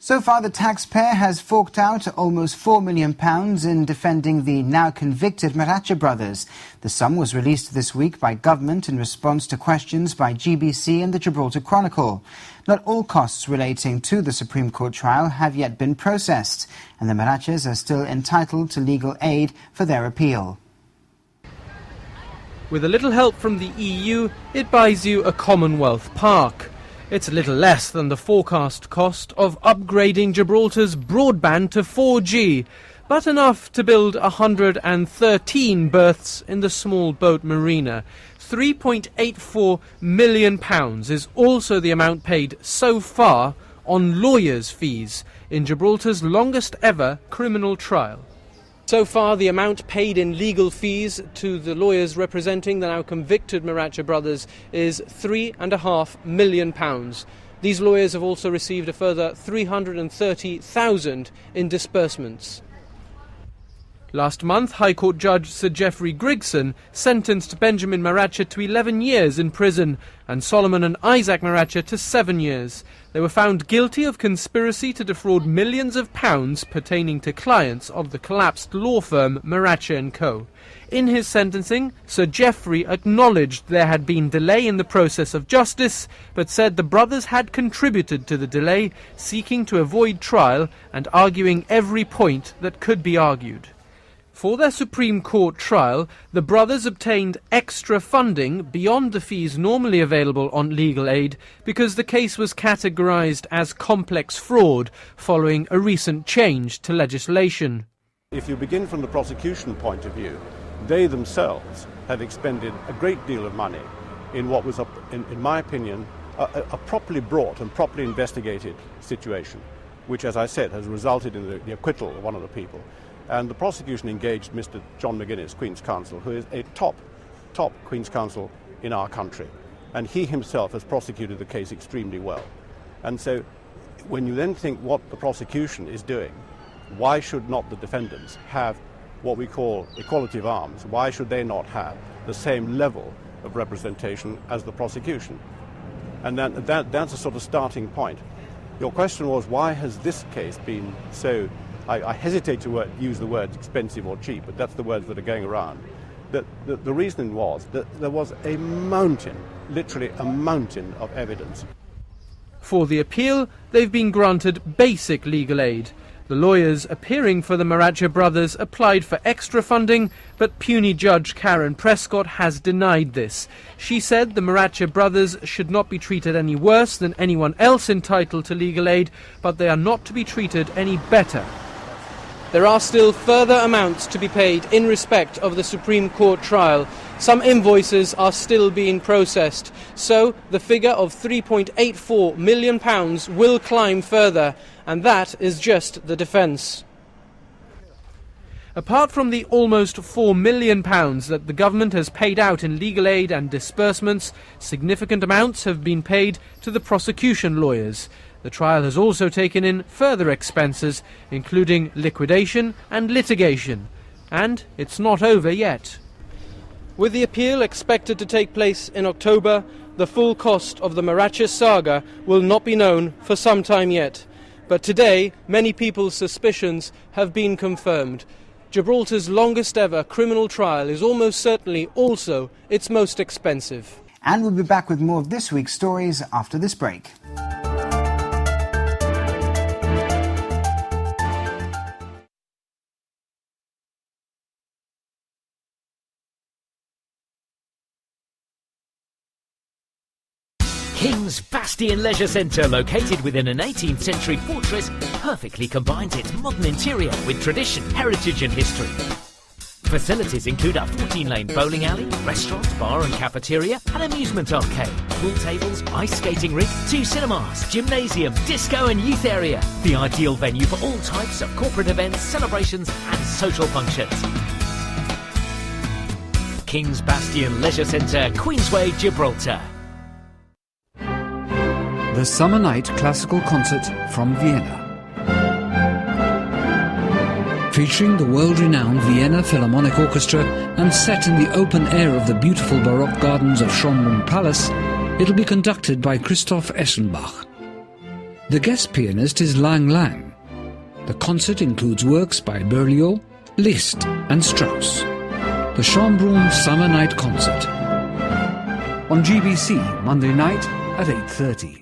So far, the taxpayer has forked out almost £4 million in defending the now convicted Maracha brothers. The sum was released this week by government in response to questions by GBC and the Gibraltar Chronicle. Not all costs relating to the Supreme Court trial have yet been processed, and the Marachas are still entitled to legal aid for their appeal. With a little help from the EU, it buys you a Commonwealth park. It's a little less than the forecast cost of upgrading Gibraltar's broadband to 4G, but enough to build 113 berths in the small boat marina. £3.84 million is also the amount paid so far on lawyers' fees in Gibraltar's longest ever criminal trial. So far, the amount paid in legal fees to the lawyers representing the now convicted Maracha brothers is £3.5 million. These lawyers have also received a further £330,000 in disbursements. Last month, High Court Judge Sir Geoffrey Grigson sentenced Benjamin Maracha to 11 years in prison and Solomon and Isaac Maracha to 7 years. They were found guilty of conspiracy to defraud millions of pounds pertaining to clients of the collapsed law firm Maracha & Co. In his sentencing, Sir Geoffrey acknowledged there had been delay in the process of justice, but said the brothers had contributed to the delay, seeking to avoid trial and arguing every point that could be argued. For their Supreme Court trial, the brothers obtained extra funding beyond the fees normally available on legal aid because the case was categorised as complex fraud following a recent change to legislation. If you begin from the prosecution point of view, they themselves have expended a great deal of money in what was, in my opinion, a properly brought and properly investigated situation, which, as I said, has resulted in the acquittal of one of the people. And the prosecution engaged Mr. John McGuinness, Queen's Counsel, who is a top Queen's Counsel in our country. And he himself has prosecuted the case extremely well. And so when you then think what the prosecution is doing, why should not the defendants have what we call equality of arms? Why should they not have the same level of representation as the prosecution? And that's a sort of starting point. Your question was, why has this case been so... I hesitate to use the words expensive or cheap, but that's the words that are going around. The reason was that there was a mountain, literally a mountain of evidence. For the appeal, they've been granted basic legal aid. The lawyers appearing for the Maracha brothers applied for extra funding, but puny Judge Karen Prescott has denied this. She said the Maracha brothers should not be treated any worse than anyone else entitled to legal aid, but they are not to be treated any better. There are still further amounts to be paid in respect of the Supreme Court trial. Some invoices are still being processed, so the figure of £3.84 million will climb further, and that is just the defence. Apart from the almost £4 million that the government has paid out in legal aid and disbursements, significant amounts have been paid to the prosecution lawyers. The trial has also taken in further expenses, including liquidation and litigation. And it's not over yet. With the appeal expected to take place in October, the full cost of the Maracha saga will not be known for some time yet. But today, many people's suspicions have been confirmed. Gibraltar's longest ever criminal trial is almost certainly also its most expensive. And we'll be back with more of this week's stories after this break. King's Bastion Leisure Centre, located within an 18th century fortress, perfectly combines its modern interior with tradition, heritage and history. Facilities include a 14-lane bowling alley, restaurant, bar and cafeteria, an amusement arcade, pool tables, ice skating rink, 2 cinemas, gymnasium, disco and youth area. The ideal venue for all types of corporate events, celebrations and social functions. King's Bastion Leisure Centre, Queensway, Gibraltar. The Summer Night Classical Concert from Vienna. Featuring the world-renowned Vienna Philharmonic Orchestra and set in the open air of the beautiful Baroque gardens of Schönbrunn Palace, it'll be conducted by Christoph Eschenbach. The guest pianist is Lang Lang. The concert includes works by Berlioz, Liszt and Strauss. The Schönbrunn Summer Night Concert. On GBC, Monday night at 8:30.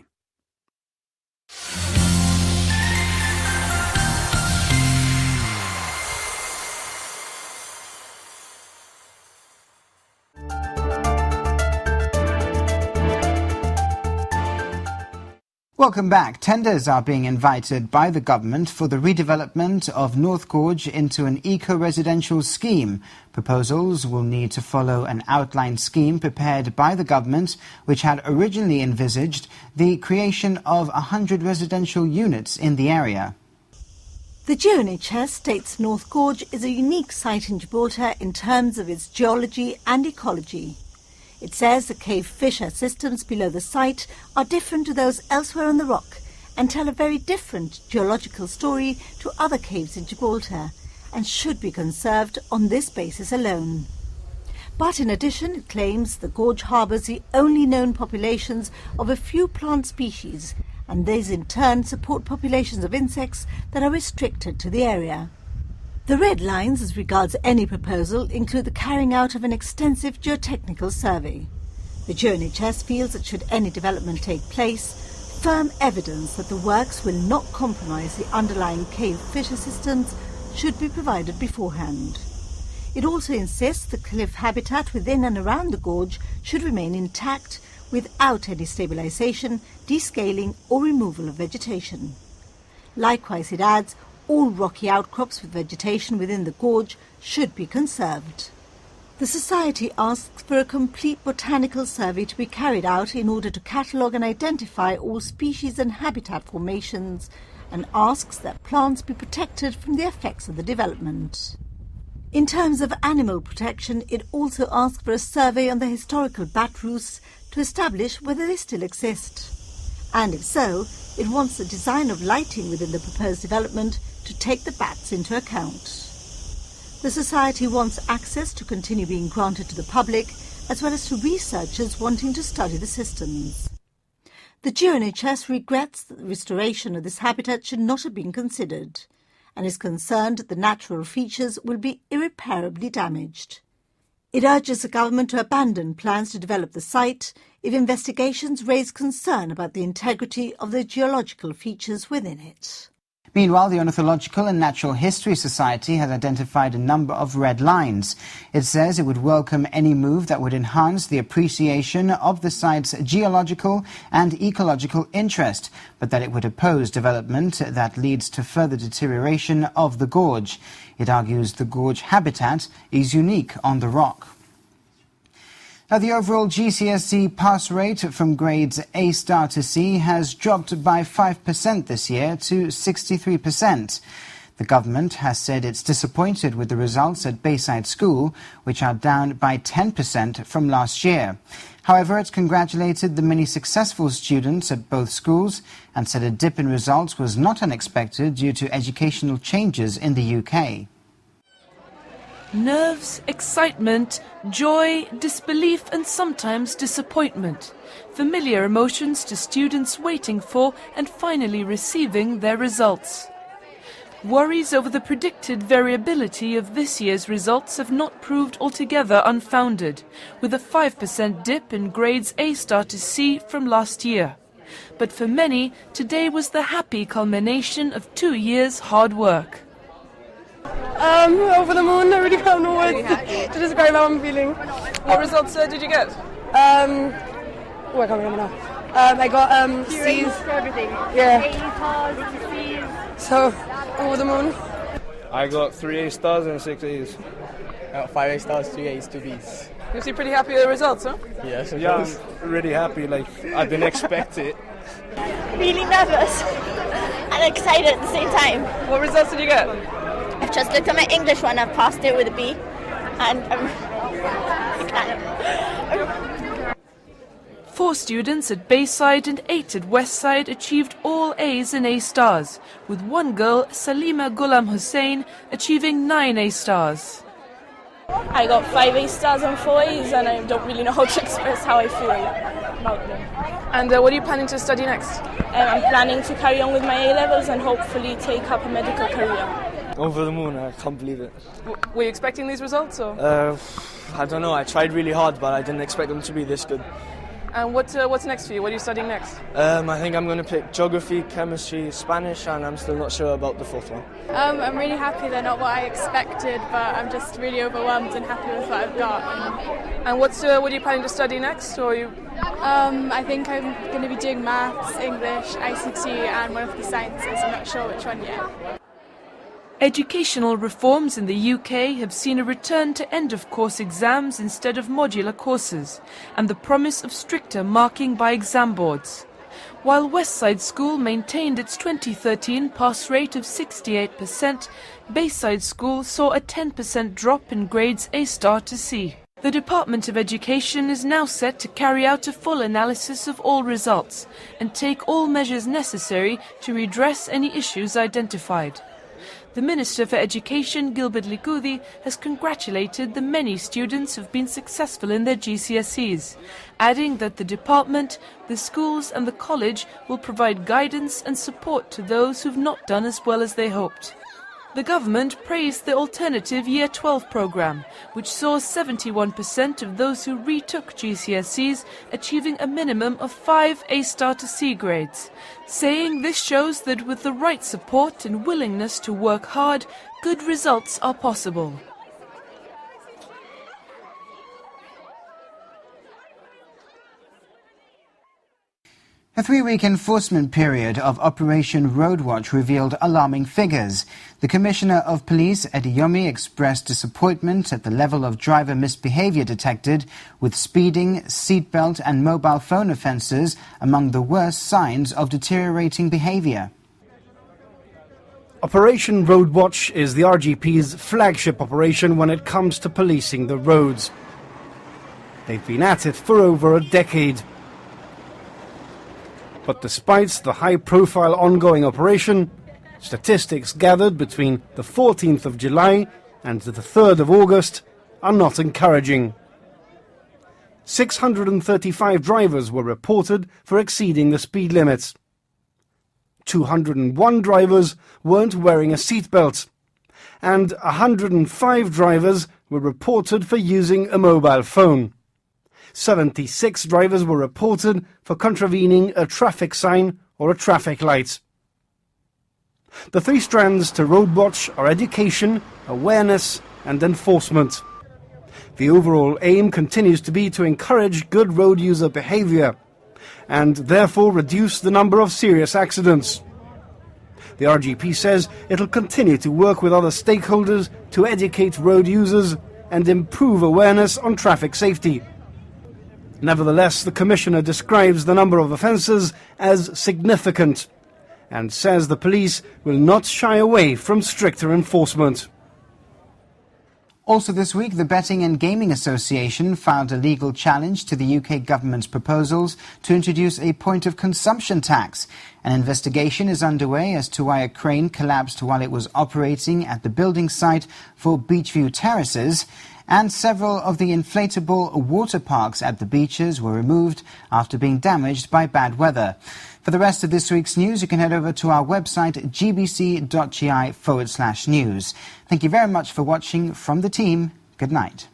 Welcome back. Tenders are being invited by the government for the redevelopment of North Gorge into an eco-residential scheme. Proposals will need to follow an outline scheme prepared by the government, which had originally envisaged the creation of 100 residential units in the area. The GNHS states North Gorge is a unique site in Gibraltar in terms of its geology and ecology. It says the cave fissure systems below the site are different to those elsewhere on the rock and tell a very different geological story to other caves in Gibraltar and should be conserved on this basis alone. But in addition, it claims the gorge harbours the only known populations of a few plant species, and these in turn support populations of insects that are restricted to the area. The red lines as regards any proposal include the carrying out of an extensive geotechnical survey. The GNHS feels that should any development take place, firm evidence that the works will not compromise the underlying cave fissure systems should be provided beforehand. It also insists the cliff habitat within and around the gorge should remain intact without any stabilisation, descaling or removal of vegetation. Likewise, it adds, all rocky outcrops with vegetation within the gorge should be conserved. The Society asks for a complete botanical survey to be carried out in order to catalogue and identify all species and habitat formations, and asks that plants be protected from the effects of the development. In terms of animal protection, it also asks for a survey on the historical bat roosts to establish whether they still exist. And if so, it wants the design of lighting within the proposed development to take the bats into account. The Society wants access to continue being granted to the public, as well as to researchers wanting to study the systems. The GNHS regrets that the restoration of this habitat should not have been considered, and is concerned that the natural features will be irreparably damaged. It urges the government to abandon plans to develop the site if investigations raise concern about the integrity of the geological features within it. Meanwhile, the Unofficial and Natural History Society has identified a number of red lines. It says it would welcome any move that would enhance the appreciation of the site's geological and ecological interest, but that it would oppose development that leads to further deterioration of the gorge. It argues the gorge habitat is unique on the rock. Now, the overall GCSE pass rate from grades A star to C has dropped by 5% this year to 63%. The government has said it's disappointed with the results at Bayside School, which are down by 10% from last year. However, it's congratulated the many successful students at both schools and said a dip in results was not unexpected due to educational changes in the UK. Nerves, excitement, joy, disbelief and sometimes disappointment. Familiar emotions to students waiting for and finally receiving their results. Worries over the predicted variability of this year's results have not proved altogether unfounded, with a 5% dip in grades A star to C from last year. But for many, today was the happy culmination of 2 years' hard work. Over the moon. I really have no words to describe how I'm feeling. What results did you get? I can't remember now. I got C's. For everything. Yeah. A's, C's. So, over the moon. I got 3 A stars and 6 A's. I got 5 A stars, 3 A's, 2 B's. You seem pretty happy with the results, huh? Yes, yeah, I'm really happy. Like, I didn't expect it. Really nervous and excited at the same time. What results did you get? I've just looked at my English one, I've passed it with a B, and I'm 4 students at Bayside and 8 at Westside achieved all A's and A stars, with one girl, Salima Ghulam Hussain, achieving 9 A stars. I got 5 A stars and 4 A's, and I don't really know how to express how I feel about them. And what are you planning to study next? I'm planning to carry on with my A-levels and hopefully take up a medical career. Over the moon, I can't believe it. Were you expecting these results? Or? I don't know, I tried really hard, but I didn't expect them to be this good. And what's next for you? What are you studying next? I think I'm going to pick geography, chemistry, Spanish, and I'm still not sure about the fourth one. I'm really happy they're not what I expected, but I'm just really overwhelmed and happy with what I've got. And what are you planning to study next? Or you? I think I'm going to be doing maths, English, ICT, and one of the sciences. I'm not sure which one yet. Educational reforms in the UK have seen a return to end-of-course exams instead of modular courses, and the promise of stricter marking by exam boards. While Westside School maintained its 2013 pass rate of 68%, Bayside School saw a 10% drop in grades A star to C. The Department of Education is now set to carry out a full analysis of all results and take all measures necessary to redress any issues identified. The Minister for Education, Gilbert Likudi, has congratulated the many students who have been successful in their GCSEs, adding that the department, the schools and the college will provide guidance and support to those who have not done as well as they hoped. The government praised the alternative Year 12 programme, which saw 71% of those who retook GCSEs achieving a minimum of 5 A-star to C grades, saying this shows that with the right support and willingness to work hard, good results are possible. A 3-week enforcement period of Operation Roadwatch revealed alarming figures. The Commissioner of Police, Eddie Yomi, expressed disappointment at the level of driver misbehaviour detected, with speeding, seatbelt and mobile phone offences among the worst signs of deteriorating behaviour. Operation Roadwatch is the RGP's flagship operation when it comes to policing the roads. They've been at it for over a decade. But despite the high-profile ongoing operation, statistics gathered between the 14th of July and the 3rd of August are not encouraging. 635 drivers were reported for exceeding the speed limits. 201 drivers weren't wearing a seatbelt, and 105 drivers were reported for using a mobile phone. 76 drivers were reported for contravening a traffic sign or a traffic light. The 3 strands to Roadwatch are education, awareness and enforcement. The overall aim continues to be to encourage good road user behaviour and therefore reduce the number of serious accidents. The RGP says it'll continue to work with other stakeholders to educate road users and improve awareness on traffic safety. Nevertheless, the Commissioner describes the number of offences as significant and says the police will not shy away from stricter enforcement. Also this week, the Betting and Gaming Association filed a legal challenge to the UK government's proposals to introduce a point of consumption tax. An investigation is underway as to why a crane collapsed while it was operating at the building site for Beachview Terraces, and several of the inflatable water parks at the beaches were removed after being damaged by bad weather. For the rest of this week's news, you can head over to our website gbc.gi/news. Thank you very much for watching. From the team, good night.